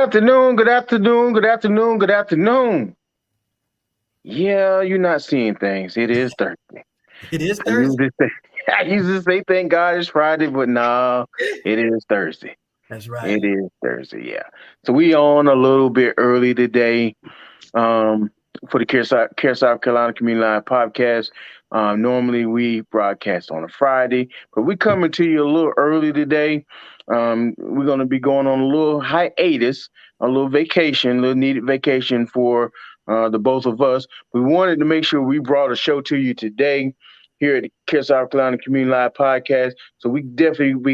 afternoon, good afternoon, good afternoon, good afternoon. Yeah, you're not seeing things. It is Thursday. It is I Thursday. usually say, I usually say thank God it's Friday, but no, it is Thursday. That's right. It is Thursday, yeah. So we on a little bit early today um, for the Care South Carolina Community Line podcast. Normally we broadcast on a Friday, but we coming to you a little early today. We're going to be going on a little hiatus, a little vacation, a little needed vacation for the both of us. We wanted to make sure we brought a show to you today here at the Care South Carolina Community Live podcast. So we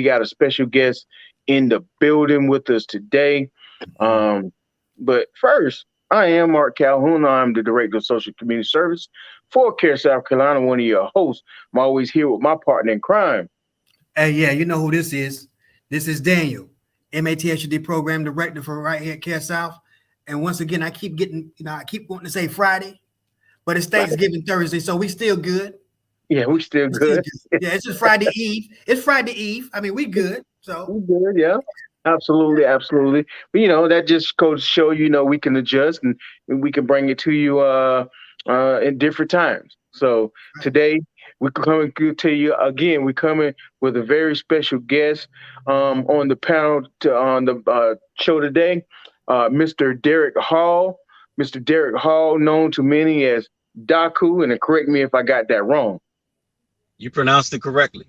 got a special guest in the building with us today. Mhm. But first, I am Mark Calhoun. I'm the Director of Social Community Service for Care South Carolina, one of your hosts. I'm always here with my partner in crime. Hey, yeah, you know who this is. This is Daniel, MATHD Program Director for right here at CareSouth. And once again, I keep wanting to say Friday, but it's Right? Thanksgiving Thursday, so we still good. Yeah, we still We still good. good. Yeah, it's just Friday Eve. It's Friday Eve. I mean, we good. So We good, yeah. Absolutely, absolutely. But that just goes to show we can adjust and we can bring it to you in different times. So right. today we're coming to you again. We're coming with a very special guest on the panel on the show today, Mr. Derek Hall. Mr. Derek Hall, known to many as Daku, and correct me if I got that wrong. You pronounced it correctly.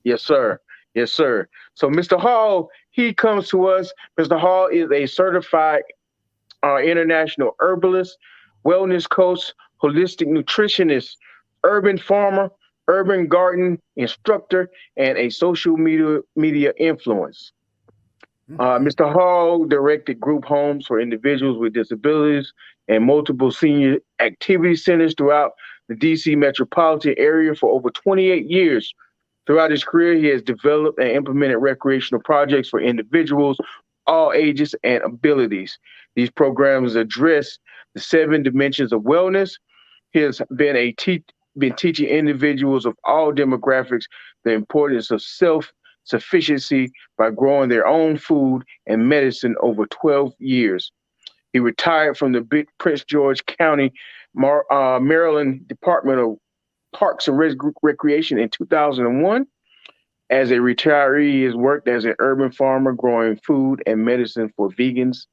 Yes, sir. Yes, sir. So, Mr. Hall, he comes to us. Mr. Hall is a certified international herbalist, wellness coach, holistic nutritionist, urban farmer, urban garden instructor, and a social media influence. Mhm. Mr. Hall directed group homes for individuals with disabilities and multiple senior activity centers throughout the DC metropolitan area for over 28 years. Throughout his career, he has developed and implemented recreational projects for individuals, all ages and abilities. These programs address the seven dimensions of wellness. He has been teaching individuals of all demographics the importance of self sufficiency by growing their own food and medicine over 12 years. He retired from the Big Prince George County, Maryland Department of Parks and Recreation in 2001. As a retiree, he has worked as an urban farmer growing food and medicine for vegans,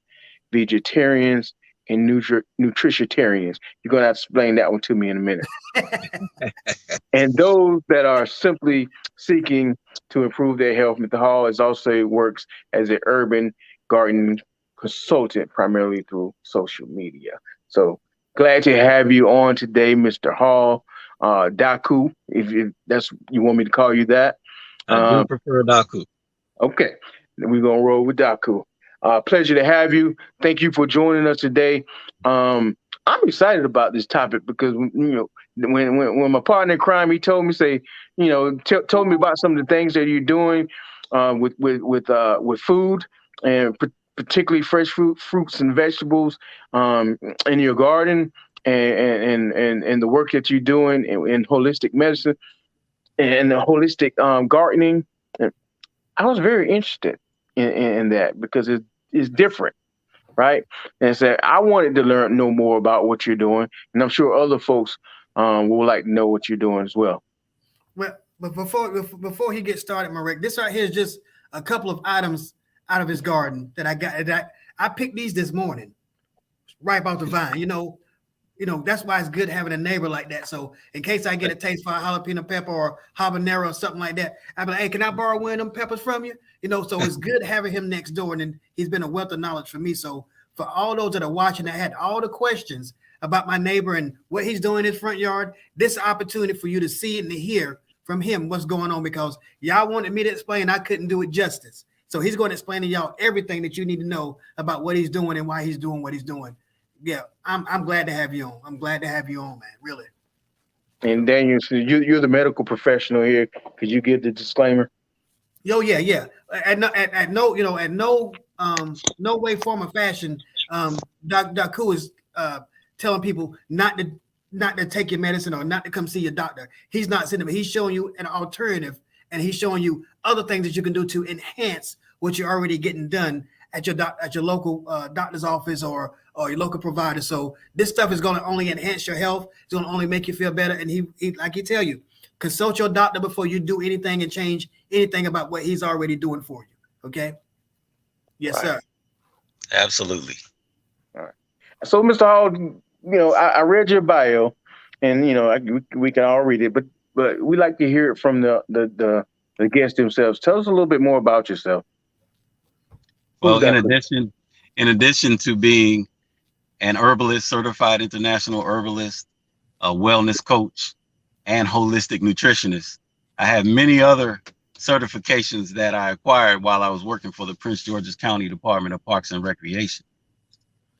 vegetarians, and nutritionians. You're going to have to explain that one to me in a minute. And those that are simply seeking to improve their health, Mr. Hall is also works as an urban garden consultant, primarily through social media. So glad to have you on today, Mr. Hall. Daku, if that's you want me to call you that. I do Um, prefer Daku. okay, we're gonna roll with Daku. Pleasure to have you. Thank you for joining us today. I'm excited about this topic because when my partner in crime he told me told me about some of the things that you're doing with food and particularly fresh fruits and vegetables in your garden and the work that you're doing in holistic medicine and the holistic gardening. And I was very interested in that because it's different, right? And so I wanted to know more about what you're doing, and I'm sure other folks would like to know what you're doing as well. Well, but before he gets started, Marek, this right here is just a couple of items out of his garden that I got. That I picked these this morning, right about the vine. That's why it's good having a neighbor like that. So in case I get a taste for a jalapeno pepper or habanero or something like that, I'd be like, hey, can I borrow one of them peppers from you? So it's good having him next door. And then he's been a wealth of knowledge for me. So for all those that are watching that had all the questions about my neighbor and what he's doing in his front yard, this is an opportunity for you to see and to hear from him what's going on, because y'all wanted me to explain. I couldn't do it justice. So he's going to explain to y'all everything that you need to know about what he's doing and why he's doing what he's doing. Yeah, I'm glad to have you on. I'm glad to have you on, man. Really. And Daniel, so you're the medical professional here. Could you give the disclaimer? Yo, yeah. At no, no way, form, or fashion, Daku is telling people not to take your medicine or not to come see your doctor. He's not sending, he's showing you an alternative, and he's showing you other things that you can do to enhance what you're already getting done at your local doctor's office or your local provider. So this stuff is going to only enhance your health. It's going to only make you feel better. And he like he tell you, consult your doctor before you do anything and change anything about what he's already doing for you. Okay. Yes, Right. sir. Absolutely. All right. So, Mr. Hall, I read your bio, and we can all read it, but we like to hear it from the guests themselves. Tell us a little bit more about yourself. Well, in addition to being an herbalist, certified international herbalist, a wellness coach, and holistic nutritionist, I have many other certifications that I acquired while I was working for the Prince George's County Department of Parks and Recreation.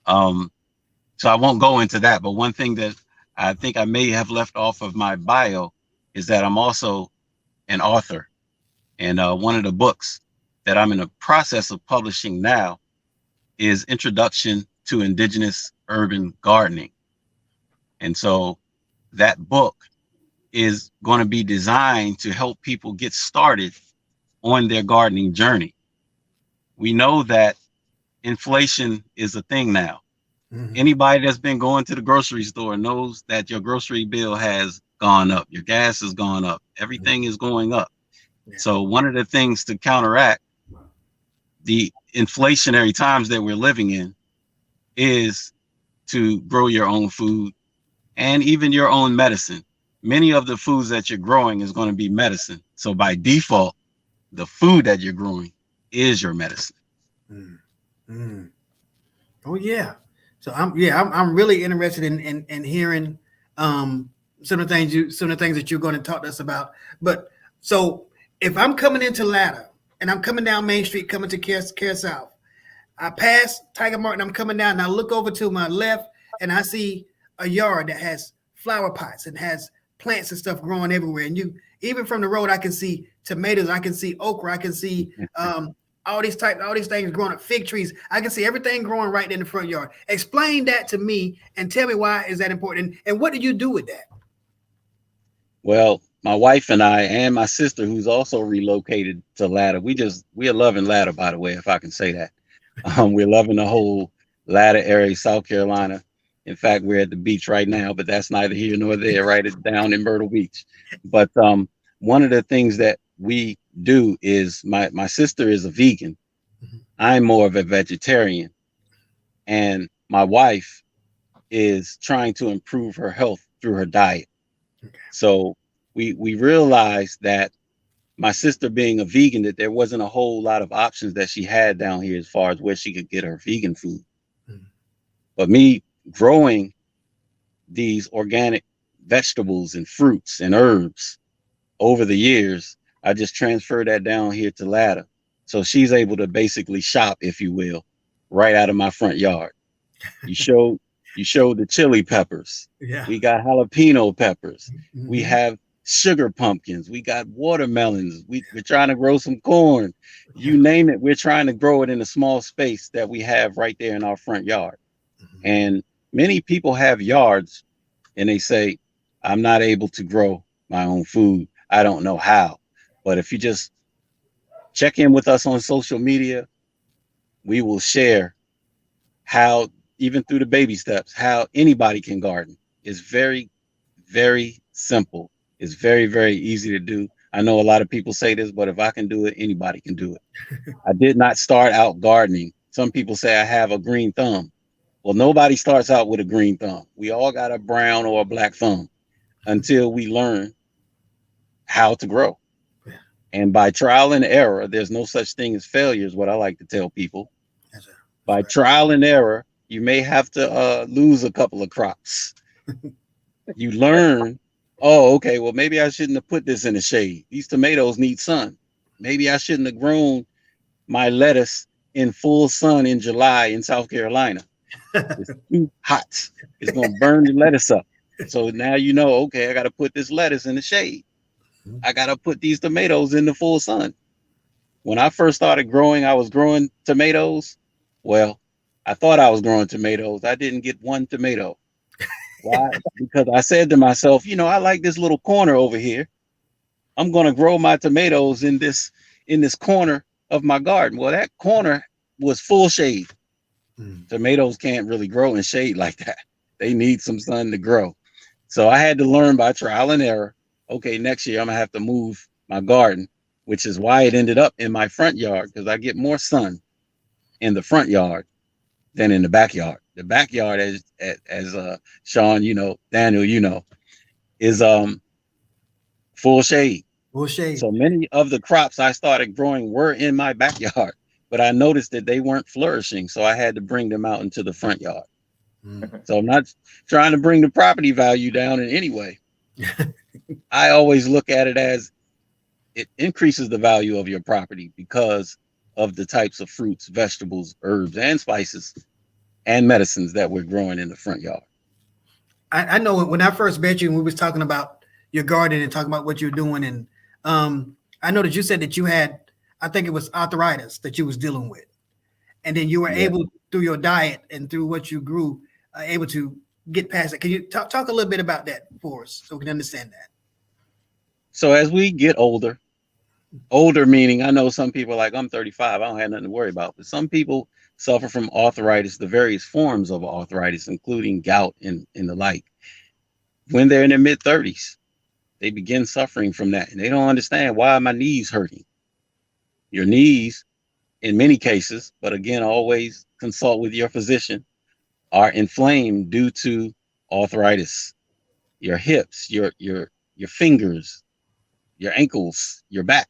So I won't go into that, but one thing that I think I may have left off of my bio is that I'm also an author. And one of the books that I'm in the process of publishing now is Introduction to Indigenous Urban Gardening. And so that book is going to be designed to help people get started on their gardening journey. We know that inflation is a thing now. Mm-hmm. Anybody that's been going to the grocery store knows that your grocery bill has gone up. Your gas has gone up. Everything is going up. Yeah. So one of the things to counteract the inflationary times that we're living in is to grow your own food and even your own medicine. Many of the foods that you're growing is going to be medicine. So by default, the food that you're growing is your medicine. Oh yeah. So I'm really interested in hearing some of the things that you're going to talk to us about. But so if I'm coming into Latta and I'm coming down Main Street, coming to CareSouth, I pass Tiger Martin, I'm coming down and I look over to my left and I see a yard that has flower pots and has plants and stuff growing everywhere. And even from the road, I can see tomatoes, I can see okra, I can see all these things growing up, fig trees. I can see everything growing right in the front yard. Explain that to me and tell me why is that important and what do you do with that? Well, my wife and I and my sister, who's also relocated to Latta, we are loving Latta, by the way, if I can say that. We're loving the whole Latta area, South Carolina. In fact, we're at the beach right now, but that's neither here nor there, right? It's down in Myrtle Beach. But one of the things that we do is my sister is a vegan. Mm-hmm. I'm more of a vegetarian. And my wife is trying to improve her health through her diet. Okay. So we realized that my sister being a vegan, that there wasn't a whole lot of options that she had down here as far as where she could get her vegan food. Mm-hmm. But me growing these organic vegetables and fruits and herbs over the years, I just transferred that down here to Latta. So she's able to basically shop, if you will, right out of my front yard. You showed the chili peppers. Yeah. We got jalapeno peppers. Mm-hmm. We have sugar pumpkins. We got watermelons. We're trying to grow some corn. You name it, we're trying to grow it in a small space that we have right there in our front yard. Mm-hmm. And many people have yards and they say, I'm not able to grow my own food. I don't know how. But if you just check in with us on social media, we will share how, even through the baby steps, how anybody can garden. It's very, very simple. It's very, very easy to do. I know a lot of people say this, but if I can do it, anybody can do it. I did not start out gardening. Some people say I have a green thumb. Well, nobody starts out with a green thumb. We all got a brown or a black thumb until we learn how to grow. And by trial and error, there's no such thing as failure, is what I like to tell people. By trial and error, you may have to lose a couple of crops. You learn, oh, okay, well, maybe I shouldn't have put this in the shade. These tomatoes need sun. Maybe I shouldn't have grown my lettuce in full sun in July in South Carolina. It's too hot. It's going to burn the lettuce up. So now you know, okay, I got to put this lettuce in the shade. I got to put these tomatoes in the full sun. When I first started growing, I was growing tomatoes. Well, I thought I was growing tomatoes. I didn't get one tomato. Why? Because I said to myself, I like this little corner over here. I'm going to grow my tomatoes in this corner of my garden. Well, that corner was full shade. Mm. Tomatoes can't really grow in shade like that. They need some sun to grow. So I had to learn by trial and error. Okay, next year I'm gonna have to move my garden, which is why it ended up in my front yard, because I get more sun in the front yard than in the backyard. The backyard, as Sean, Daniel, is full shade. Full shade. So many of the crops I started growing were in my backyard, but I noticed that they weren't flourishing, so I had to bring them out into the front yard. Mm. So I'm not trying to bring the property value down in any way. I always look at it as it increases the value of your property because of the types of fruits, vegetables, herbs, and spices and medicines that we're growing in the front yard. I know when I first met you and we was talking about your garden and talking about what you're doing, and I know that you said that you had, I think it was arthritis that you was dealing with, and then you were able, through your diet and through what you grew, able to get past it. Can you talk a little bit about that for us so we can understand that? So as we get older meaning, I know some people are like, I'm 35, I don't have nothing to worry about, but some people suffer from arthritis, the various forms of arthritis, including gout and the like. When they're in their mid 30s, they begin suffering from that, and they don't understand, why are my knees hurting? Your knees, in many cases, but again, always consult with your physician, are inflamed due to arthritis. Your hips, your fingers, your ankles, your back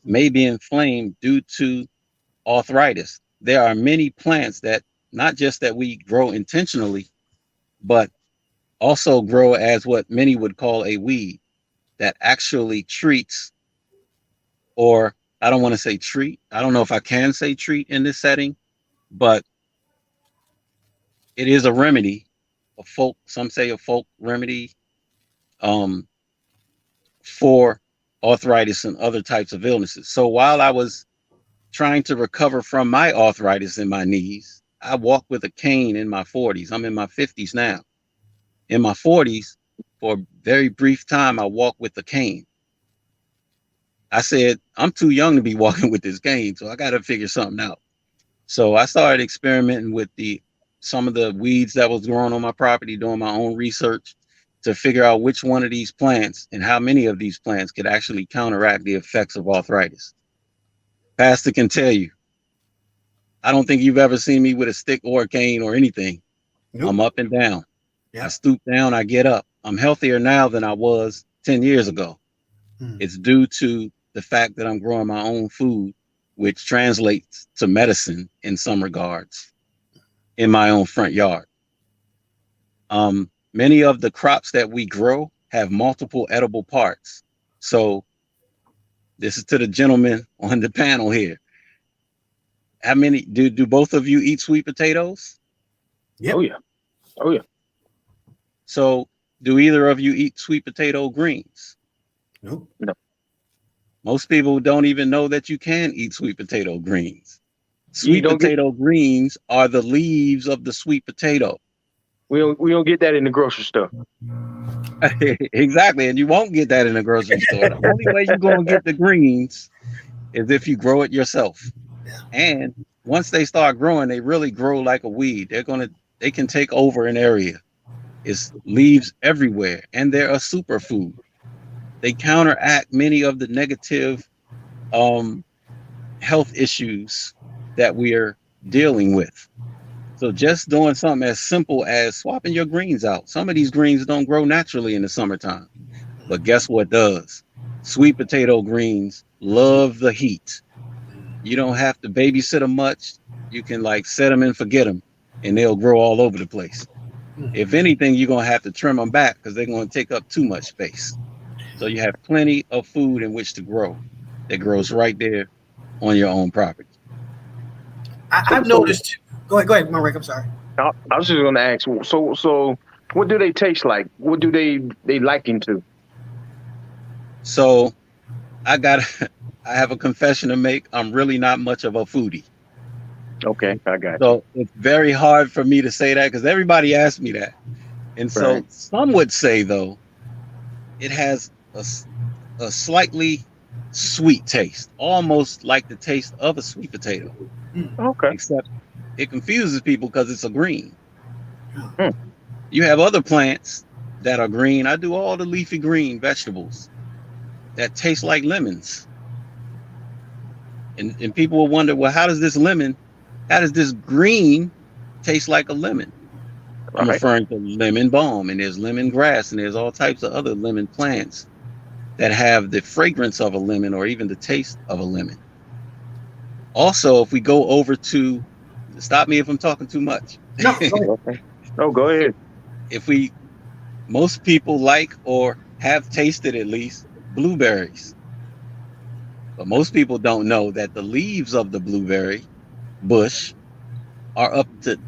may be inflamed due to arthritis. There are many plants that, not just that we grow intentionally, but also grow as what many would call a weed, that actually treats, or I don't want to say treat, I don't know if I can say treat in this setting, but it is a remedy, some say a folk remedy, for arthritis and other types of illnesses. So while I was trying to recover from my arthritis in my knees, I walked with a cane in my 40s. I'm in my 50s now. In my 40s, for a very brief time, I walked with a cane. I said, I'm too young to be walking with this cane, so I got to figure something out. So I started experimenting with some of the weeds that was growing on my property, doing my own research to figure out which one of these plants and how many of these plants could actually counteract the effects of arthritis. Pastor can tell you, I don't think you've ever seen me with a stick or a cane or anything. Nope. I'm up and down. Yeah. I stoop down, I get up. I'm healthier now than I was 10 years ago. It's due to the fact that I'm growing my own food, which translates to medicine in some regards in my own front yard. Many of the crops that we grow have multiple edible parts. So this is to the gentleman on the panel here. How many do both of you eat sweet potatoes? Yep. Oh yeah. Oh yeah. So do either of you eat sweet potato greens? Nope. No. Most people don't even know that you can eat sweet potato greens. Sweet potato greens are the leaves of the sweet potato. We don't get that in the grocery store. Exactly, and you won't get that in the grocery store. The only way you're gonna get the greens is if you grow it yourself. And once they start growing, they really grow like a weed. They can take over an area. It's leaves everywhere, and they're a superfood. They counteract many of the negative health issues that we are dealing with. So just doing something as simple as swapping your greens out. Some of these greens don't grow naturally in the summertime, but guess what does? Sweet potato greens love the heat. You don't have to babysit them much. You can set them and forget them, and they'll grow all over the place. If anything, you're going to have to trim them back because they're going to take up too much space. So you have plenty of food in which to grow that grows right there on your own property. I've noticed. Go ahead, Marek. I'm sorry. I was just going to ask. So, what do they taste like? What do they liken to? So, I have a confession to make. I'm really not much of a foodie. Okay, I got you. So it's very hard for me to say that because everybody asks me that, and so some would say though, it has a slightly sweet taste, almost like the taste of a sweet potato, Okay. except it confuses people because it's a green. Hmm. You have other plants that are green. I do all the leafy green vegetables that taste like lemons. And people will wonder, well, how does this green taste like a lemon? I'm Right. referring to lemon balm, and there's lemon grass, and there's all types of other lemon plants that have the fragrance of a lemon or even the taste of a lemon. Also, if we go over to, stop me if I'm talking too much. No, go ahead. Okay. No, go ahead. If we, most people like or have tasted at least blueberries, but most people don't know that the leaves of the blueberry bush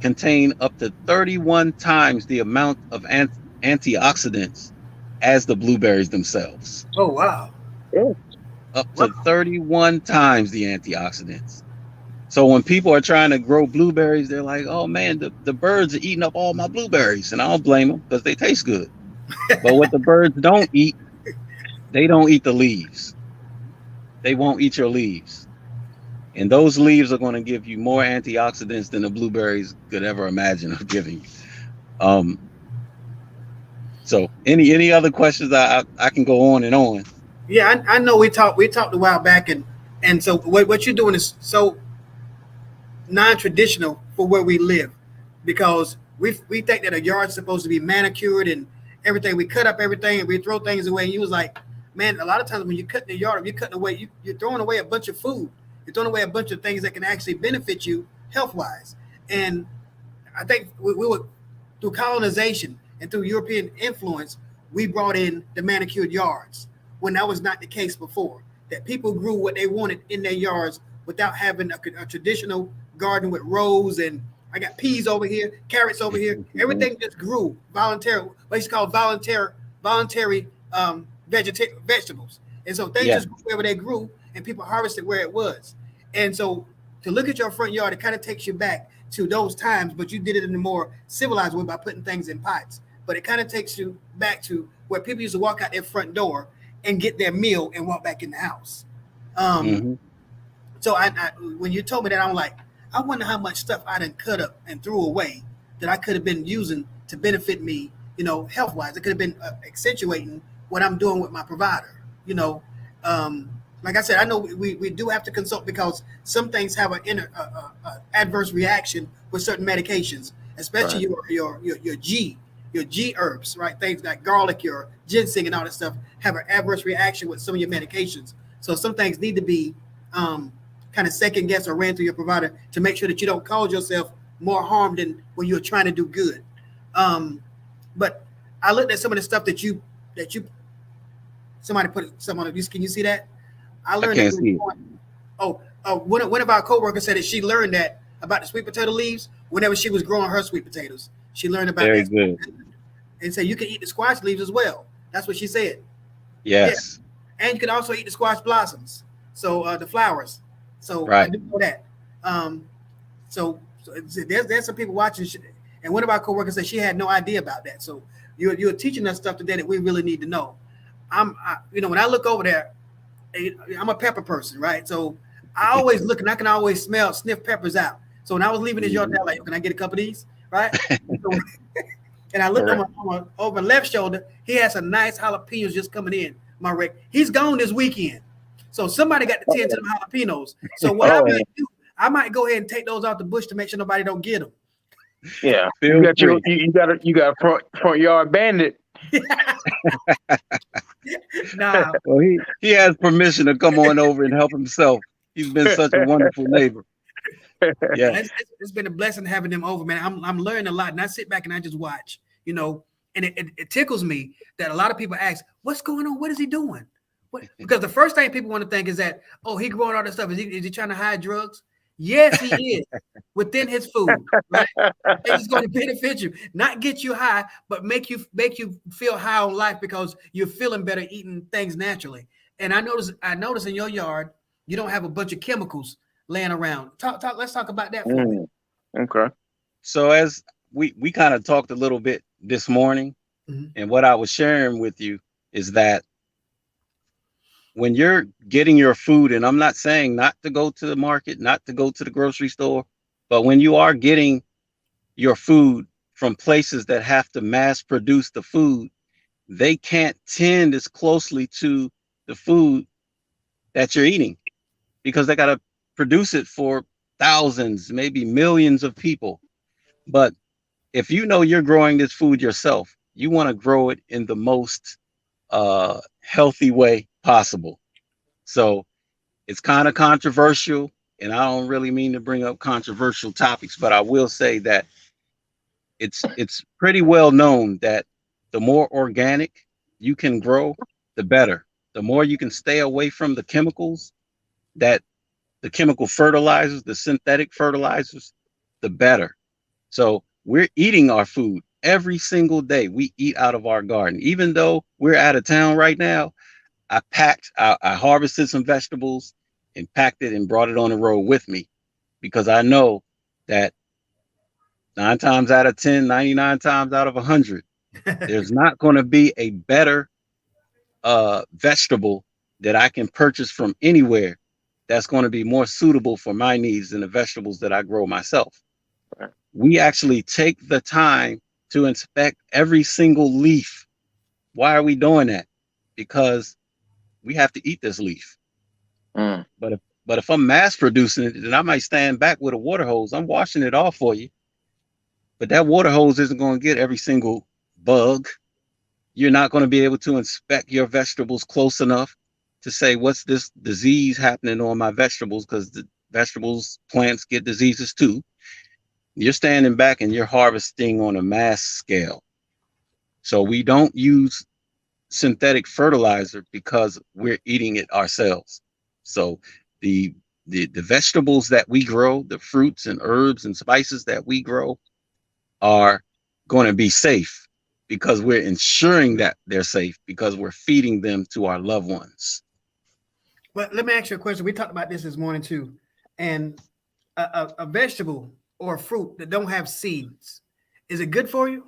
contain up to 31 times the amount of antioxidants as the blueberries themselves. Oh wow. Yeah. Up to 31 times the antioxidants. So when people are trying to grow blueberries, they're like, oh man, the birds are eating up all my blueberries. And I don't blame them because they taste good. But what the birds don't eat, they don't eat the leaves. They won't eat your leaves. And those leaves are going to give you more antioxidants than the blueberries could ever imagine of giving you. So any other questions? I can go on and on. Yeah, I know we talked a while back, and so what you're doing is so non-traditional for where we live, because we think that a yard's supposed to be manicured and everything. We cut up everything and we throw things away. And you was like, man, a lot of times when you cut the yard, you're cutting away, you're throwing away a bunch of food. You're throwing away a bunch of things that can actually benefit you health wise. And I think we were through colonization and through European influence, we brought in the manicured yards when that was not the case before. That people grew what they wanted in their yards without having a traditional garden with rows, and I got peas over here, carrots over here. Everything just grew voluntarily. What it's called voluntary vegetables. And so things just grew wherever they grew, and people harvested where it was. And so to look at your front yard, it kind of takes you back to those times, but you did it in a more civilized way by putting things in pots. But it kind of takes you back to where people used to walk out their front door and get their meal and walk back in the house. So I when you told me that, I'm like, I wonder how much stuff I done cut up and threw away that I could have been using to benefit me, health wise. It could have been accentuating what I'm doing with my provider. Like I said, I know we do have to consult because some things have an adverse reaction with certain medications, especially your G herbs, right? Things like garlic, your ginseng, and all that stuff have an adverse reaction with some of your medications. So some things need to be kind of second guess or ran through your provider to make sure that you don't cause yourself more harm than when you're trying to do good. But I looked at some of the stuff that you somebody put some on it. Can you see that? I learned I can't see it. One of our coworkers said that she learned that about the sweet potato leaves whenever she was growing her sweet potatoes. She learned about Very that. good. And said you can eat the squash leaves as well. That's what she said. Yes. Yeah. And you can also eat the squash blossoms. So the flowers. So right. I do know that. So there's some people watching, and one of our coworkers said she had no idea about that. So you're teaching us stuff today that we really need to know. When I look over there, I'm a pepper person, right? So I always look and I can always sniff peppers out. So when I was leaving his yard, I was like, can I get a couple of these, right? And I looked over my left shoulder. He has some nice jalapenos just coming in, my Rick. He's gone this weekend. So somebody got to tend to them jalapenos. So what I might do, I might go ahead and take those out the bush to make sure nobody don't get them. Yeah, you got a front yard bandit. Nah. Well, he has permission to come on over and help himself. He's been such a wonderful neighbor. Yeah, it's been a blessing having them over, man. I'm learning a lot, and I sit back and I just watch, and it tickles me that a lot of people ask, "What's going on? What is he doing?" Because the first thing people want to think is that, oh, he growing all this stuff. Is he trying to hide drugs? Yes, he is within his food, right? It's going to benefit you, not get you high, but make you feel high on life because you're feeling better eating things naturally. And I notice in your yard, you don't have a bunch of chemicals laying around. Let's talk about that for me. Okay. So as we kind of talked a little bit this morning, and what I was sharing with you is that when you're getting your food, and I'm not saying not to go to the market, not to go to the grocery store, but when you are getting your food from places that have to mass produce the food, they can't tend as closely to the food that you're eating because they got to produce it for thousands, maybe millions of people. But if you know you're growing this food yourself, you want to grow it in the most healthy way possible. So it's kind of controversial, and I don't really mean to bring up controversial topics, but I will say that it's pretty well known that the more organic you can grow, the better. The more you can stay away from the chemicals, that the chemical fertilizers, the synthetic fertilizers, the better. So we're eating our food every single day. We eat out of our garden. Even though we're out of town right now, I harvested some vegetables and packed it and brought it on the road with me because I know that 9 times out of 10, 99 times out of 100, there's not going to be a better vegetable that I can purchase from anywhere that's going to be more suitable for my needs than the vegetables that I grow myself. Right. We actually take the time to inspect every single leaf. Why are we doing that? Because we have to eat this leaf. Mm. But if I'm mass producing it, then I might stand back with a water hose. I'm washing it off for you. But that water hose isn't going to get every single bug. You're not going to be able to inspect your vegetables close enough to say, what's this disease happening on my vegetables? Because the vegetables, plants get diseases too. You're standing back and you're harvesting on a mass scale. So we don't use synthetic fertilizer because we're eating it ourselves. So the vegetables that we grow, the fruits and herbs and spices that we grow are going to be safe because we're ensuring that they're safe because we're feeding them to our loved ones. But let me ask you a question. We talked about this morning too. And a vegetable or a fruit that don't have seeds, is it good for you?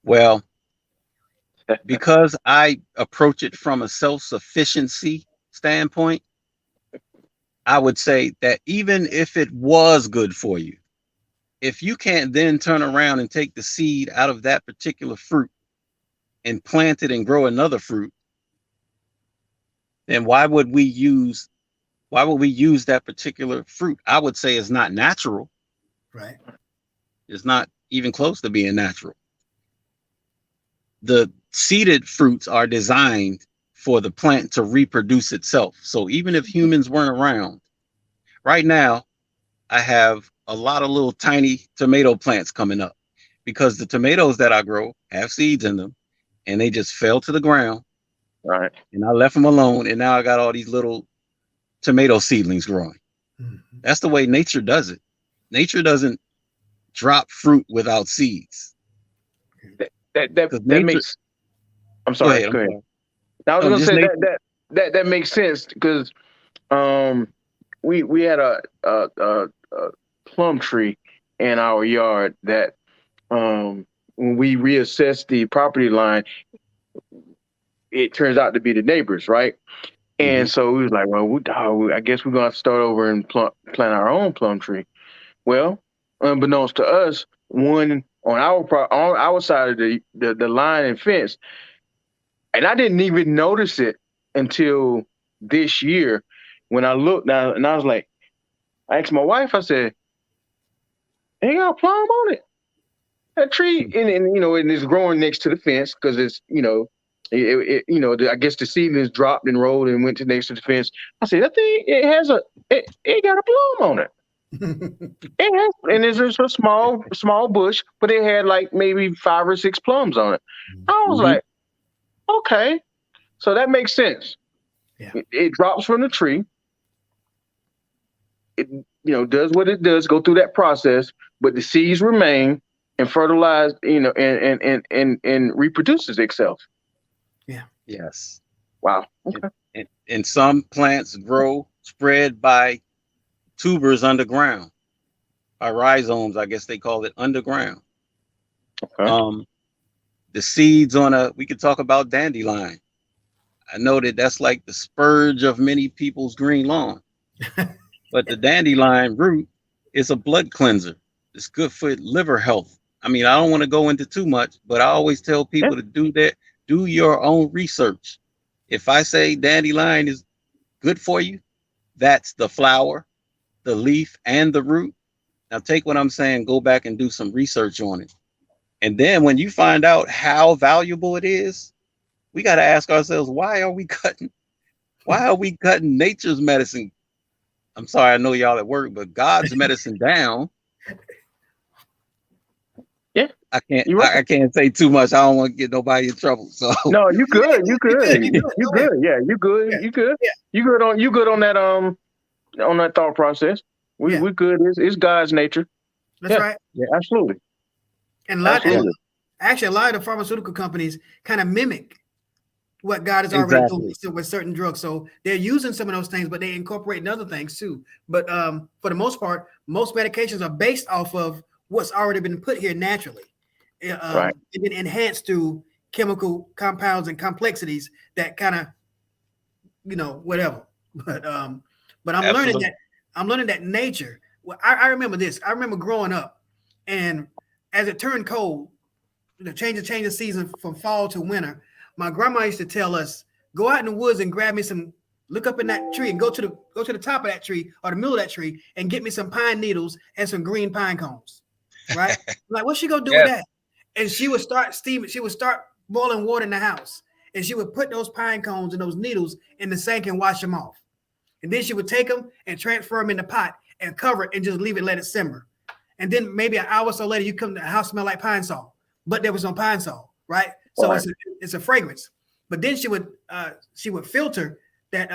Well, because I approach it from a self-sufficiency standpoint, I would say that even if it was good for you, if you can't then turn around and take the seed out of that particular fruit and plant it and grow another fruit, then why would we use that particular fruit? I would say it's not natural. Right. It's not even close to being natural. The seeded fruits are designed for the plant to reproduce itself. So even if humans weren't around, right now, I have a lot of little tiny tomato plants coming up because the tomatoes that I grow have seeds in them and they just fell to the ground. Right. And I left them alone. And now I got all these little tomato seedlings growing. Mm-hmm. That's the way nature does it. Nature doesn't drop fruit without seeds. That Nature, makes. I'm sorry. Go ahead. Now, I was gonna say nature. that makes sense because we had a plum tree in our yard that when we reassessed the property line, it turns out to be the neighbors, right? And so we was like, well, I guess we're gonna have to start over and plant our own plum tree. Well, unbeknownst to us, one on our side of the line and fence, and I didn't even notice it until this year when I looked now, and I was like, I asked my wife, I said, "Ain't got a plum on it." That tree, and it's growing next to the fence because it's I guess the seedlings dropped and rolled and went to next to the fence. I said, that thing, it got a plum on it. It has, and it's just a small bush, but it had like maybe 5 or 6 plums on it. I was like, okay, so that makes sense. Yeah. It drops from the tree. It does what it does, go through that process, but the seeds remain and fertilize, and reproduces itself. Yeah. Yes. Wow. Okay. And some plants grow spread by tubers underground, by rhizomes, I guess they call it underground. Okay. The seeds we could talk about dandelion. I know that that's like the spurge of many people's green lawn. But the dandelion root is a blood cleanser. It's good for liver health. I mean, I don't want to go into too much, but I always tell people to do that. Do your own research. If I say dandelion is good for you, that's the flower, the leaf, and the root. Now take what I'm saying, go back and do some research on it. And then when you find out how valuable it is, we got to ask ourselves, why are we cutting nature's medicine? I'm sorry, I know y'all at work, but God's medicine down. Yeah, I can't say too much. I don't want to get nobody in trouble. So no, you good. You good. You good. Yeah, you good. Yeah. You good. Yeah. You good on that thought process. We good. It's God's nature. That's right. Yeah, absolutely. And actually, a lot of the pharmaceutical companies kind of mimic what God is already doing with certain drugs. So they're using some of those things, but they incorporate other things too. But for the most part, most medications are based off of what's already been put here naturally, and then enhanced through chemical compounds and complexities that kind of, whatever. But I'm learning that nature. Well, I remember this. I remember growing up, and as it turned cold, change of season from fall to winter. My grandma used to tell us, go out in the woods and grab me some, look up in that tree and go to the top of that tree or the middle of that tree and get me some pine needles and some green pine cones. Right? Like, what's she gonna do with that? And she would start steaming, she would start boiling water in the house. And she would put those pine cones and those needles in the sink and wash them off. And then she would take them and transfer them in the pot and cover it and just leave it, let it simmer. And then maybe an hour or so later, you come to the house, smell like pine sol, but there was no pine sol, right? So it's a fragrance. But then she would filter that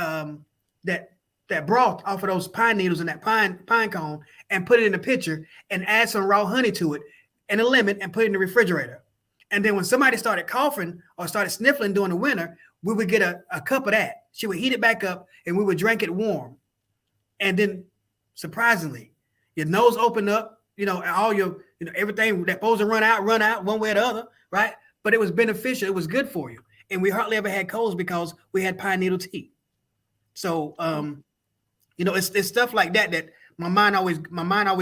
broth off of those pine needles and that pine cone and put it in a pitcher and add some raw honey to it and a lemon and put it in the refrigerator. And then when somebody started coughing or started sniffling during the winter, we would get a cup of that. She would heat it back up and we would drink it warm. And then surprisingly, your nose opened up, all your, everything that supposed to run out one way or the other, right? But it was beneficial. It was good for you. And we hardly ever had colds because we had pine needle tea. So, it's stuff like that my mind always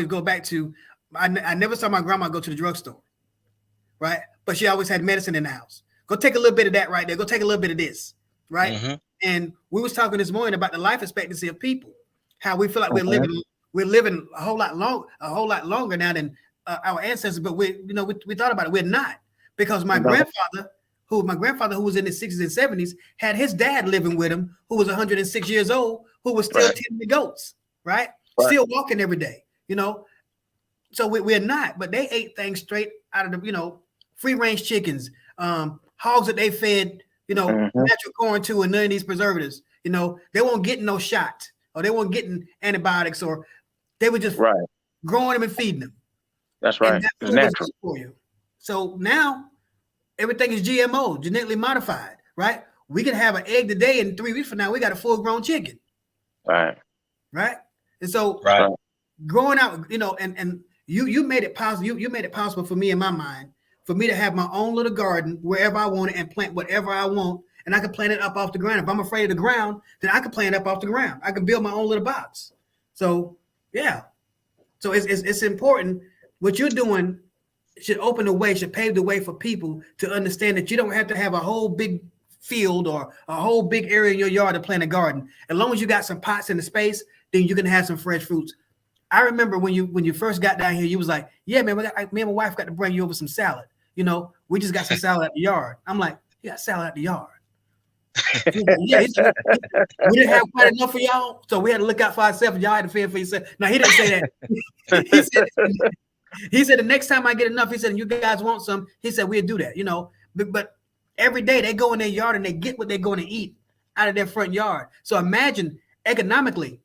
go back to. I never saw my grandma go to the drugstore, right? But she always had medicine in the house. Go take a little bit of that right there. Go take a little bit of this, right? Mm-hmm. And we was talking this morning about the life expectancy of people, how we feel like we're living a whole lot longer now than our ancestors. But we thought about it. We're not, because my grandfather, who was in his 60s and 70s, had his dad living with him, who was 106 years old, who was still tending the goats, right? Still walking every day, So we're not, but they ate things straight out of the, free range chickens, hogs that they fed, natural corn to, and none of these preservatives. They weren't getting no shot, or they weren't getting antibiotics, or they were just growing them and feeding them. That's right. It's natural for you. So now everything is GMO, genetically modified, right? We can have an egg today, and 3 weeks from now, we got a full-grown chicken. Right. And so growing out, and you made it possible. You made it possible for me, in my mind, for me to have my own little garden wherever I want it and plant whatever I want, and I can plant it up off the ground. If I'm afraid of the ground, then I can plant it up off the ground. I can build my own little box. So so it's important. What you're doing should pave the way for people to understand that you don't have to have a whole big field or a whole big area in your yard to plant a garden. As long as you got some pots in the space, then you can have some fresh fruits. I remember when you first got down here, you was like, "Yeah, man, me and my wife got to bring you over some salad. We just got some salad at the yard." I'm like, "You got salad at the yard?" We didn't have quite enough for y'all, so we had to look out for ourselves. Y'all had to fend for yourself. No, he didn't say that. He said the next time I get enough, he said, "You guys want some?" He said, "We'll do that." But every day they go in their yard and they get what they're going to eat out of their front yard. So imagine economically,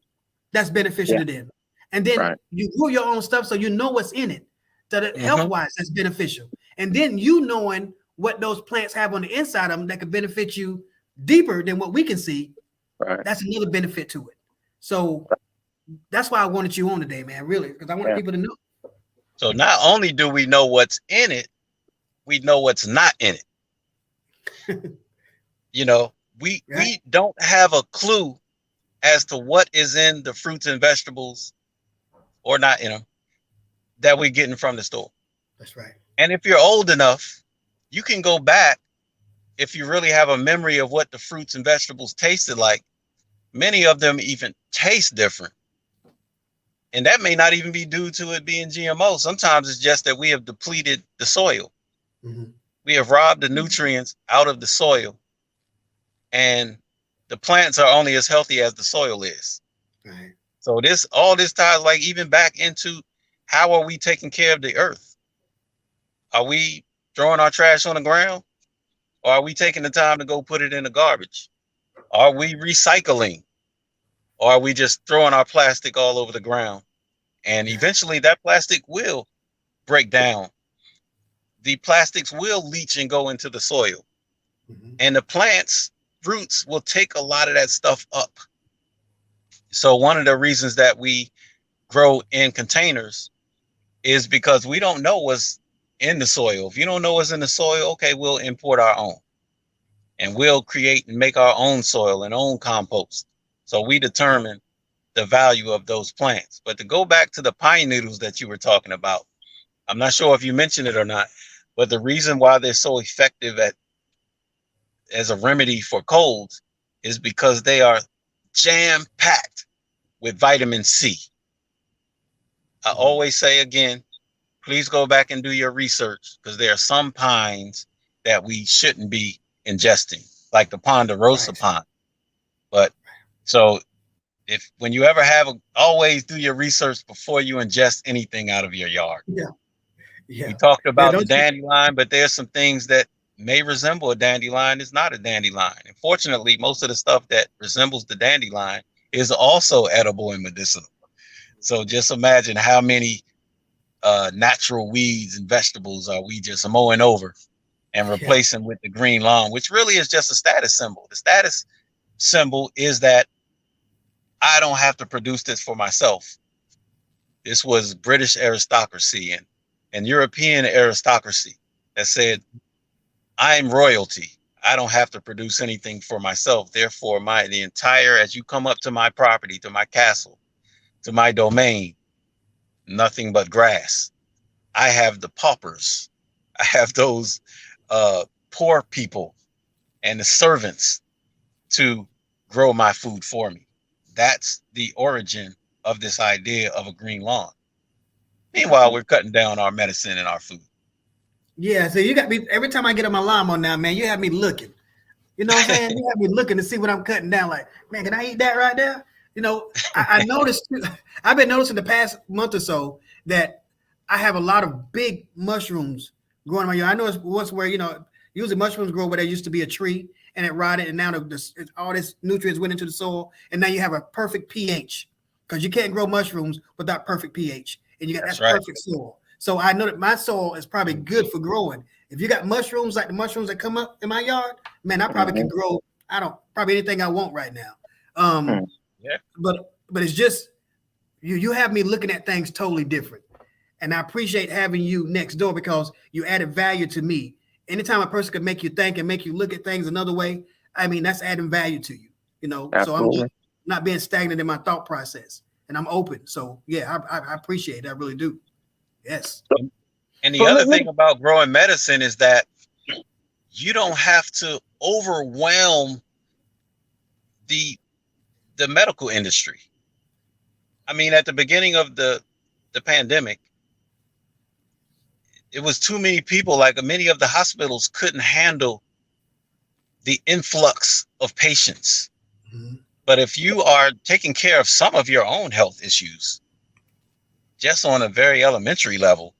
that's beneficial to them. And then you grow your own stuff, so you know what's in it. So that health-wise, that's beneficial. And then you knowing what those plants have on the inside of them that could benefit you deeper than what we can see. Right. That's another benefit to it. So that's why I wanted you on today, man. Really, because I want people to know. So not only do we know what's in it, we know what's not in it. We don't have a clue as to what is in the fruits and vegetables or not in them that we're getting from the store. That's right. And if you're old enough, you can go back if you really have a memory of what the fruits and vegetables tasted like. Many of them even taste different. And that may not even be due to it being GMO. Sometimes it's just that we have depleted the soil. Mm-hmm. We have robbed the nutrients out of the soil. And the plants are only as healthy as the soil is. Right. So all this ties like even back into how are we taking care of the earth? Are we throwing our trash on the ground? Or are we taking the time to go put it in the garbage? Are we recycling? Or are we just throwing our plastic all over the ground? And eventually that plastic will break down. The plastics will leach and go into the soil. Mm-hmm. And the plants' roots will take a lot of that stuff up. So one of the reasons that we grow in containers is because we don't know what's in the soil. If you don't know what's in the soil, okay, we'll import our own. And we'll create and make our own soil and own compost. So we determine the value of those plants. But to go back to the pine needles that you were talking about, I'm not sure if you mentioned it or not, but the reason why they're so effective as a remedy for colds is because they are jam-packed with vitamin C. I always say again, please go back and do your research because there are some pines that we shouldn't be ingesting, like the ponderosa pine. But so when you ever always do your research before you ingest anything out of your yard. Yeah. Yeah. We talked about the dandelion, but there's some things that may resemble a dandelion. It's not a dandelion. Unfortunately, most of the stuff that resembles the dandelion is also edible and medicinal. So just imagine how many natural weeds and vegetables are we just mowing over and replacing with the green lawn, which really is just a status symbol. The status symbol is that I don't have to produce this for myself. This was British aristocracy and European aristocracy that said, I'm royalty. I don't have to produce anything for myself. Therefore, as you come up to my property, to my castle, to my domain, nothing but grass. I have the paupers. I have those poor people and the servants to grow my food for me. That's the origin of this idea of a green lawn. Meanwhile, we're cutting down our medicine and our food. Yeah, so you got me every time I get on my lawnmower now, man. You have me looking. You know what I'm saying? You have me looking to see what I'm cutting down. Like, man, can I eat that right there? You know, I noticed. I've been noticing the past month or so that I have a lot of big mushrooms growing in my yard. I know it's once where usually mushrooms grow where there used to be a tree and it rotted, and now all this nutrients went into the soil, and now you have a perfect pH because you can't grow mushrooms without perfect pH, and you got that's perfect soil. So I know that my soil is probably good for growing. If you got mushrooms like the mushrooms that come up in my yard, man, I probably can grow. Probably anything I want right now. But it's just you have me looking at things totally different, and I appreciate having you next door because you added value to me. Anytime a person can make you think and make you look at things another way, I mean that's adding value to you. Absolutely. So I'm just not being stagnant in my thought process, and I'm open. So yeah, I appreciate it. I really do. Yes. And the other thing about growing medicine is that you don't have to overwhelm the medical industry. I mean, at the beginning of the pandemic, it was too many people. Like many of the hospitals couldn't handle the influx of patients. Mm-hmm. But if you are taking care of some of your own health issues, just on a very elementary level,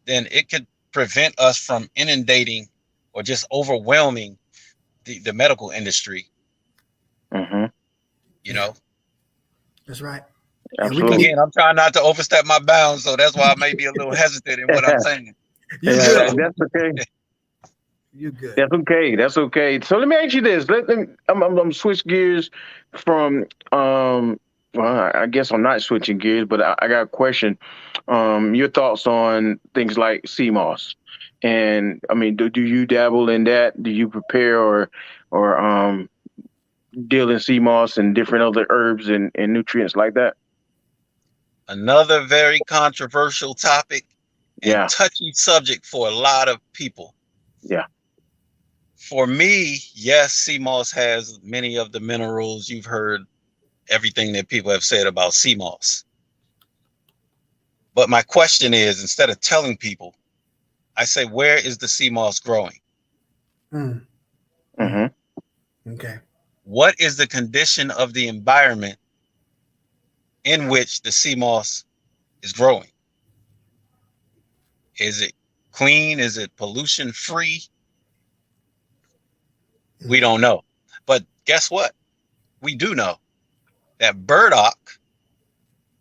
then it could prevent us from inundating or just overwhelming the medical industry. Mm-hmm. You know? That's right. Absolutely. Again, I'm trying not to overstep my bounds, so that's why I may be a little hesitant in what I'm saying. That's okay. You're good. That's okay. That's okay. So let me ask you this. I'm switch gears from well, I guess I'm not switching gears, but I got a question. Your thoughts on things like CMOS, and I mean, do you dabble in that? Do you prepare or deal in sea moss and different other herbs and nutrients like that? Another very controversial topic and Yeah, touchy subject for a lot of people. yeah. For me, yes, sea moss has many of the minerals. You've heard everything that people have said about sea moss. But my question is, instead of telling people, I say, where is the sea moss growing? Mm. Mm-hmm. Okay. What is the condition of the environment in which the sea moss is growing? Is it clean? Is it pollution free? We don't know. But guess what? We do know that burdock,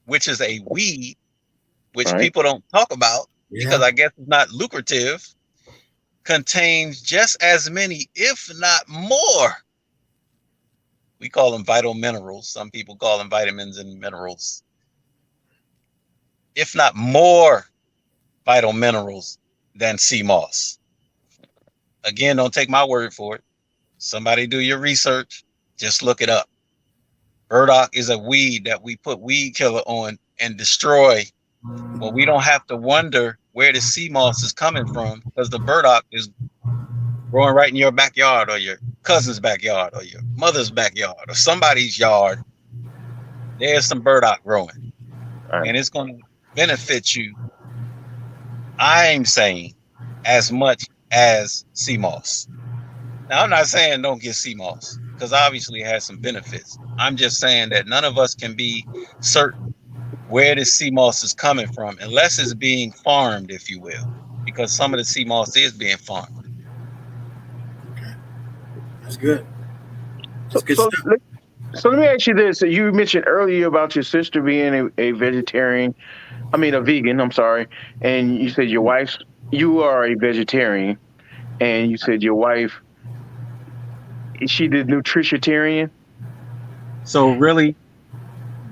which is a weed, which Right. people don't talk about because Yeah. I guess it's not lucrative, contains just as many, if not more. We call them vital minerals. Some people call them vitamins and minerals. If not more vital minerals than sea moss. Again, don't take my word for it. Somebody do your research. Just look it up. Burdock is a weed that we put weed killer on and destroy. Well, we don't have to wonder where the sea moss is coming from because the burdock is growing right in your backyard or your cousin's backyard or your mother's backyard or somebody's yard. There's some burdock growing Right. and it's going to benefit you, I'm saying, as much as sea moss. Now, I'm not saying don't get sea moss because obviously it has some benefits. I'm just saying that none of us can be certain where the sea moss is coming from unless it's being farmed, if you will, because some of the sea moss is being farmed. Okay. That's good. So, That's good so, stuff. let- so let me ask you this. So you mentioned earlier about your sister being a vegetarian. I mean, a vegan. I'm sorry. And you said you are a vegetarian, and you said your wife, is she the nutritious? So really,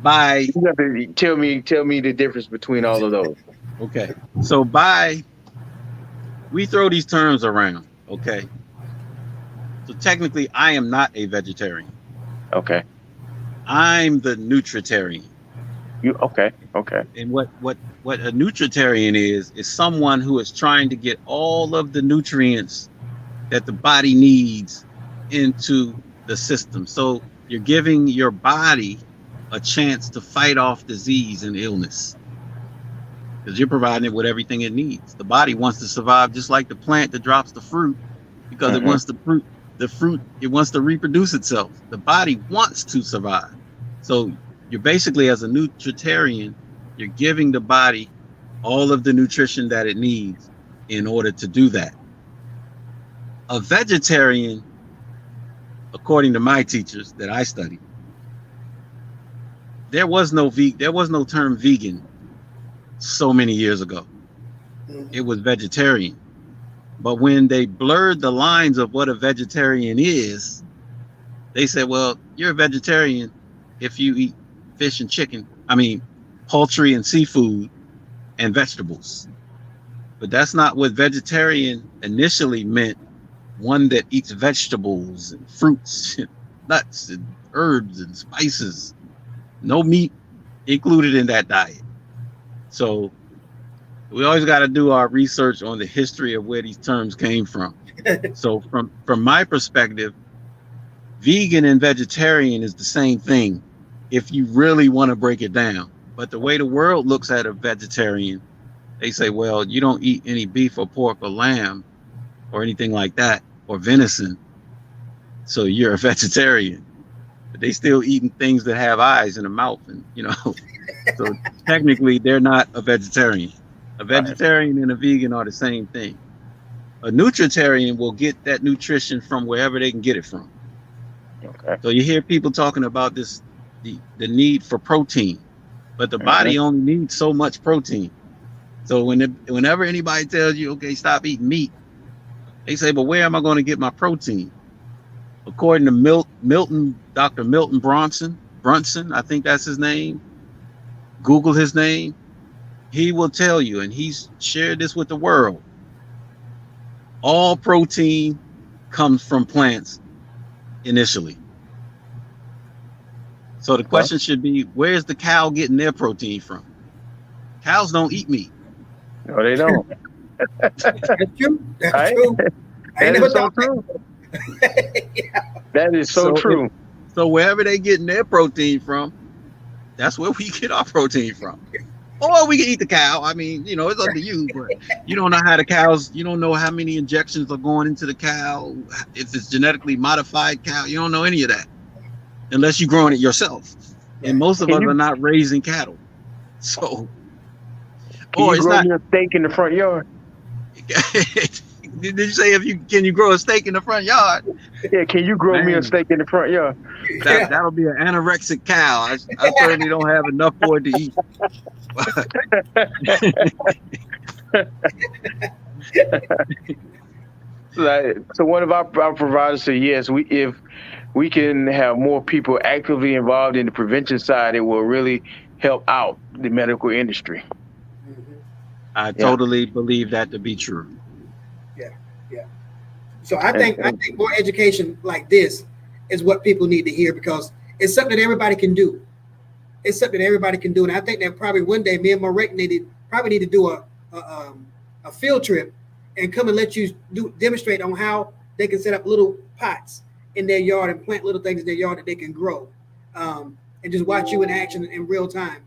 by You have to tell me the difference between all of those. okay, so by we throw these terms around. Okay, so technically, I am not a vegetarian. Okay. I'm the nutritarian. You okay? Okay. And what a nutritarian is someone who is trying to get all of the nutrients that the body needs into the system. So you're giving your body a chance to fight off disease and illness because you're providing it with everything it needs. The body wants to survive just like the plant that drops the fruit because it Mm-hmm. wants the fruit, it wants to reproduce itself. The body wants to survive. So you're basically, as a nutritarian, you're giving the body all of the nutrition that it needs in order to do that. A vegetarian, according to my teachers that I studied, there was no term vegan so many years ago. It was vegetarian. But when they blurred the lines of what a vegetarian is, they said, well, you're a vegetarian if you eat fish and chicken. I mean, poultry and seafood and vegetables. But that's not what vegetarian initially meant. One that eats vegetables and fruits and nuts and herbs and spices. No meat included in that diet. So we always got to do our research on the history of where these terms came from. So from my perspective, vegan and vegetarian is the same thing if you really want to break it down. But the way the world looks at a vegetarian, they say, well, you don't eat any beef or pork or lamb or anything like that, or venison, so you're a vegetarian. But they still eating things that have eyes and a mouth, and so technically they're not a vegetarian. A vegetarian and a vegan are the same thing. A nutritarian will get that nutrition from wherever they can get it from. Okay. So you hear people talking about this, the need for protein, but the body only needs so much protein. So whenever anybody tells you, okay, stop eating meat, they say, but where am I going to get my protein? According to Dr. Milton Brunson, I think that's his name. Google his name. He will tell you, and he's shared this with the world. All protein comes from plants initially. So the question should be, where's the cow getting their protein from? Cows don't eat meat. No, they don't. That's true. That's Right? true. I ain't That never is so thought true. that. Yeah. That is so true. So wherever they getting their protein from, that's where we get our protein from. Or we can eat the cow. I mean, it's up to you, but you don't know how the cows, you don't know how many injections are going into the cow, if it's genetically modified cow. You don't know any of that unless you're growing it yourself. And most of us are not raising cattle. So, can you grow me a steak in the front yard? Did you say can you grow a steak in the front yard? Yeah, can you grow me a steak in the front yard? That'll be an anorexic cow. I certainly don't have enough for it to eat. So one of our providers said, yes, if we can have more people actively involved in the prevention side, it will really help out the medical industry. I totally believe that to be true. Yeah. So I think more education like this is what people need to hear, because it's something that everybody can do. It's something that everybody can do, and I think that probably one day me and Marek need to do a field trip and come and let you demonstrate on how they can set up little pots in their yard and plant little things in their yard that they can grow, and just watch you in action in real time.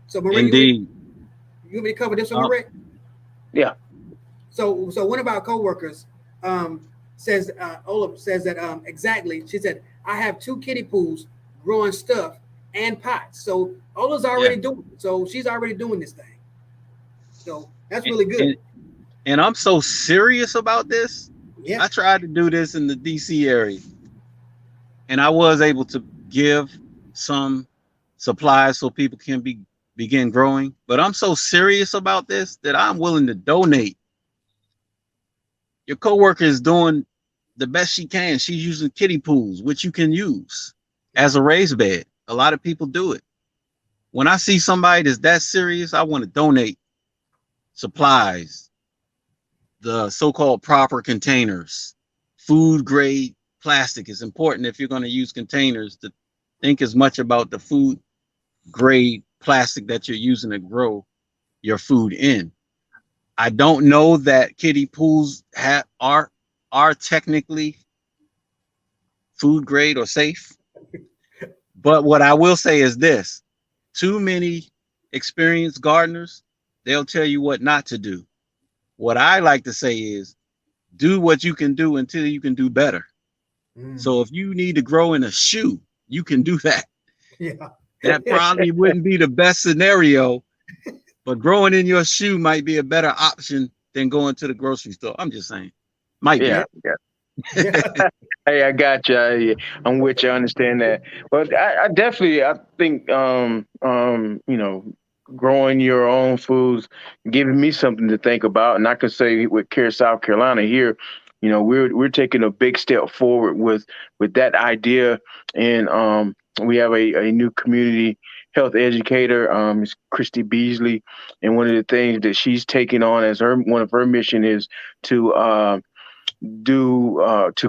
So Marek, indeed, you want me to cover this one, Marek? Yeah. So one of our coworkers says, Olaf says that exactly. She said, I have 2 kiddie pools growing stuff and pots. So Ola's already doing it. So she's already doing this thing. So that's really good. And I'm so serious about this. Yeah. I tried to do this in the DC area, and I was able to give some supplies so people can begin growing. But I'm so serious about this that I'm willing to donate. Your coworker is doing the best she can. She's using kiddie pools, which you can use as a raised bed. A lot of people do it. When I see somebody that's that serious, I want to donate supplies, the so-called proper containers, food grade plastic. Is important if you're going to use containers to think as much about the food grade plastic that you're using to grow your food in. I don't know that kiddie pools are technically food grade or safe, but what I will say is this: too many experienced gardeners, they'll tell you what not to do. What I like to say is, do what you can do until you can do better. So if you need to grow in a shoe, you can do that. Yeah. That probably wouldn't be the best scenario, but growing in your shoe might be a better option than going to the grocery store. I'm just saying. Might be. Yeah. Hey, I got you. I'm with you. I understand that. But I definitely, I think, growing your own foods, giving me something to think about. And I could say with CareSouth Carolina here, we're taking a big step forward with that idea. And we have a new community health educator, Ms. Christy Beasley. And one of the things that she's taking on as one of her mission is to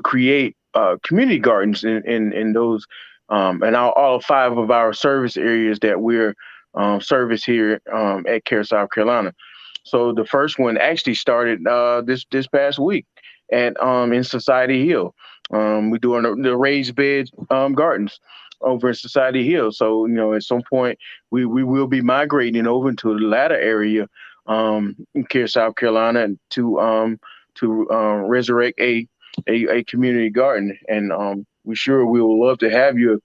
create community gardens in those and all 5 of our service areas that we're service here at CareSouth Carolina. So the first one actually started this past week at in Society Hill. We're doing the raised bed gardens over in Society Hill. So at some point we will be migrating over into the latter area in CareSouth Carolina to resurrect a community garden, and we will love to have you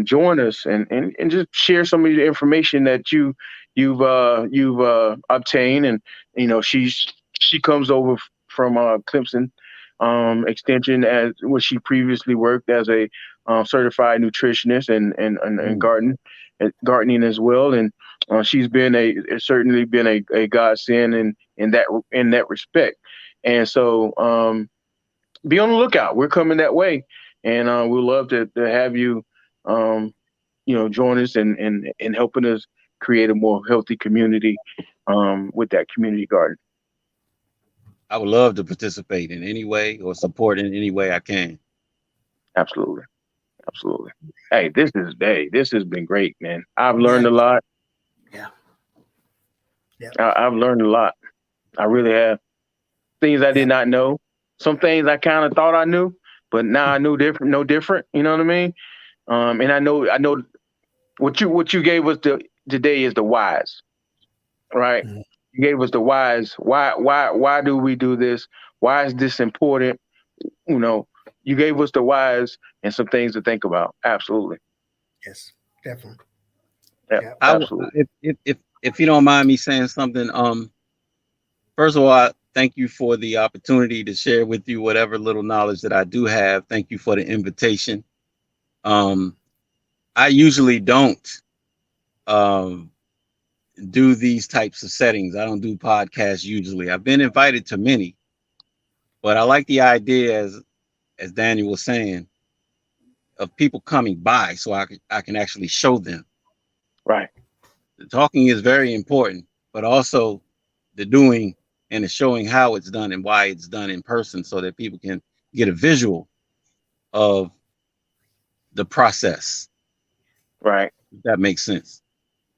join us and just share some of the information that you've obtained. And she comes over from Clemson Extension, as where she previously worked as a certified nutritionist and gardening as well. And she's certainly been a godsend in that respect. And so be on the lookout. We're coming that way, and we'd love to have you, join us and helping us create a more healthy community with that community garden. I would love to participate in any way or support in any way I can. Absolutely. Absolutely. Hey, this has been great, man. I've Yeah, learned a lot. yeah, yeah. I've learned a lot. I really have. Things I did Yeah. not know. Some things I kind of thought I knew, but now I knew different, no different. You know what I mean? And I know what you gave us today is the whys, right? Mhm. You gave us the whys. Why do we do this? Why is this important? You know, you gave us the whys and some things to think about. Absolutely. Yes, definitely. Yeah, Yeah. absolutely. If you don't mind me saying something, first of all, thank you for the opportunity to share with you whatever little knowledge that I do have. Thank you for the invitation. Um, I usually don't um, do these types of settings. I don't do podcasts usually. I've been invited to many, but I like the idea, as Daniel was saying, of people coming by so I can actually show them. Right. The talking is very important, but also the doing and the showing how it's done and why it's done in person so that people can get a visual of the process. Right. If that makes sense.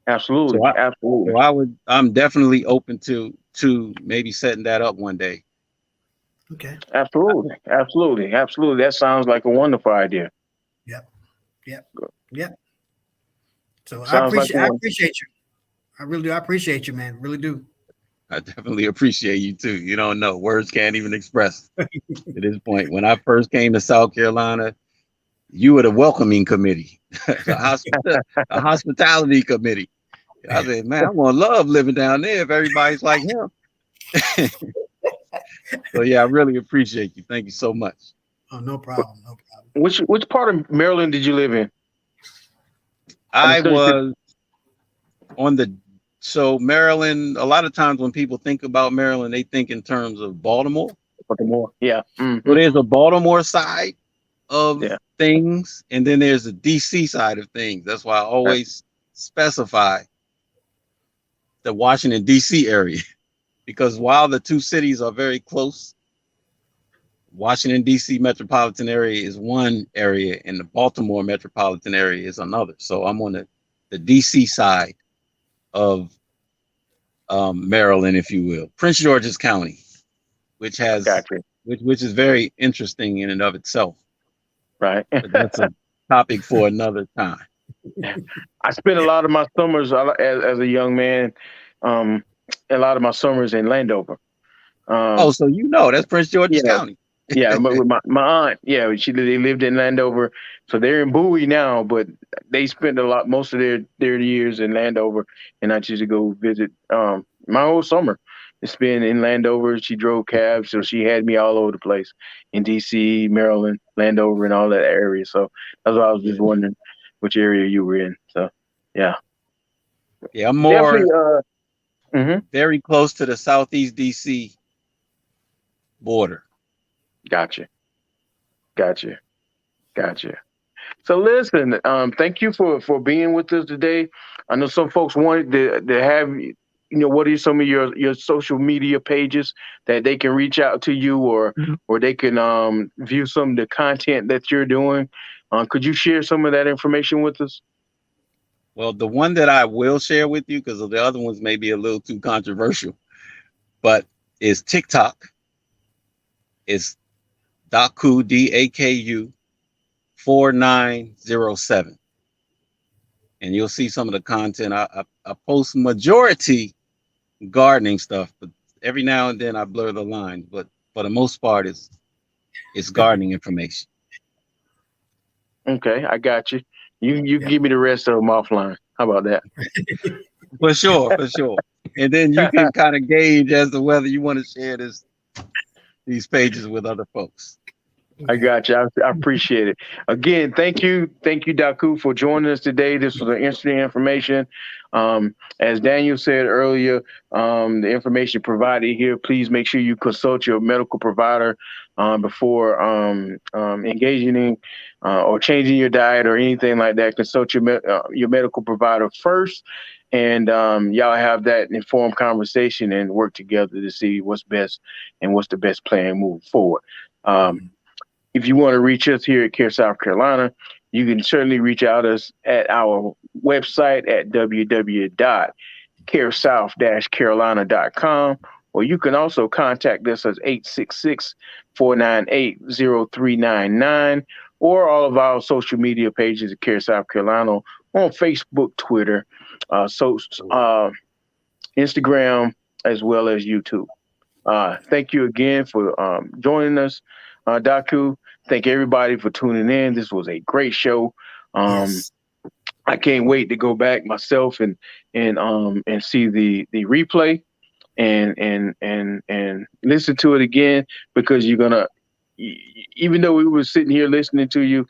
So Absolutely. I Absolutely. I'm definitely open to maybe setting that up one day. Okay. Absolutely. Absolutely. Absolutely. That sounds like a wonderful idea. Yep. Yep. Yep. So Sounds like a I one. appreciate you. I really do. I appreciate you, man. Really do. I definitely appreciate you too. You don't know, words can't even express at this point. When I first came to South Carolina, you were the welcoming committee, the hospitality committee. I said, man, I'm gonna love living down there if everybody's like him. So yeah, I really appreciate you. Thank you so much. Oh, no problem. No problem. Which part of Maryland did you live in? I I just know you said was on the so Maryland. A lot of times when people think about Maryland, they think in terms of Baltimore. Baltimore. Yeah. So Hmm. there's a Baltimore side of Yeah. things, and then there's a DC side of things. That's why I Right. always specify the Washington DC area because while the two cities are very close, Washington DC metropolitan area is one area, and the Baltimore metropolitan area is another. So I'm on the DC side of Maryland, if you will, Prince George's County, which has Gotcha. which is very interesting in and of itself. Right. But that's a topic for another time. I spent a lot of my summers as a young man, um, a lot of my summers in Landover. Oh, Um, so you know that's Prince George's yeah, County. yeah, with my aunt, yeah, they lived in Landover, so they're in Bowie now, but they spent most of their years in Landover, and I used to go visit. My whole summer, it's been in Landover. She drove cabs, so she had me all over the place in D.C., Maryland, Landover, and all that area. So that's why I was just wondering which area you were in. So yeah, Yeah, I'm definitely. more Mhm. very close to the Southeast DC border. Gotcha, gotcha, gotcha. So listen, thank you for being with us today. I know some folks wanted to have what are some of your social media pages that they can reach out to you or they can view some of the content that you're doing. Could you share some of that information with us? Well, the one that I will share with you, because the other ones may be a little too controversial, but is TikTok. It's Daku DAKU 4907. And you'll see some of the content. I post majority gardening stuff, but every now and then I blur the lines. But for the most part, it's gardening information. Okay, I got you. You Yeah. give me the rest of them offline. How about that? For sure, for sure. And then you can kind of gauge as to whether you want to share these pages with other folks. I Okay. got you. I appreciate it. Again, thank you, Daku, for joining us today. This was an interesting information. As Daniel said earlier, the information provided here. Please make sure you consult your medical provider before engaging in or changing your diet or anything like that. Consult your medical provider first, and y'all have that informed conversation and work together to see what's best and what's the best plan moving forward. Mhm. If you want to reach us here at Care South Carolina, you can certainly reach out us at our website at www.caresouth-carolina.com, or you can also contact us at 866-498-0399, or all of our social media pages at Care South Carolina on Facebook, Twitter, Instagram, as well as YouTube. Thank you again for joining us, Daku. Thank everybody for tuning in. This was a great show. Yes. I can't wait to go back myself and see the replay and listen to it again, because you're gonna, even though we were sitting here listening to you,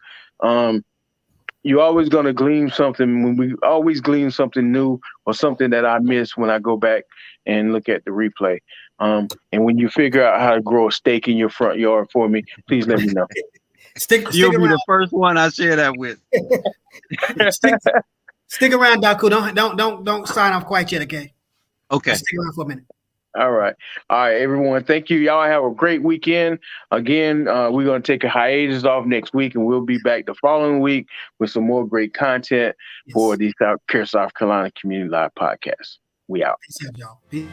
you're always gonna glean something. When we always glean something new or something that I miss when I go back and look at the replay. And when you figure out how to grow a steak in your front yard for me, please let me know. You'll be around. the first one I share that with. Stick around, Daku. Don't sign off quite yet, okay? Okay. Just stick around for a minute. All right, everyone. Thank you. Y'all have a great weekend. Again, we're going to take a hiatus off next week, and we'll be back the following week with some more great content for the Care South Carolina Community Live podcast. We out. Peace out, y'all. Peace.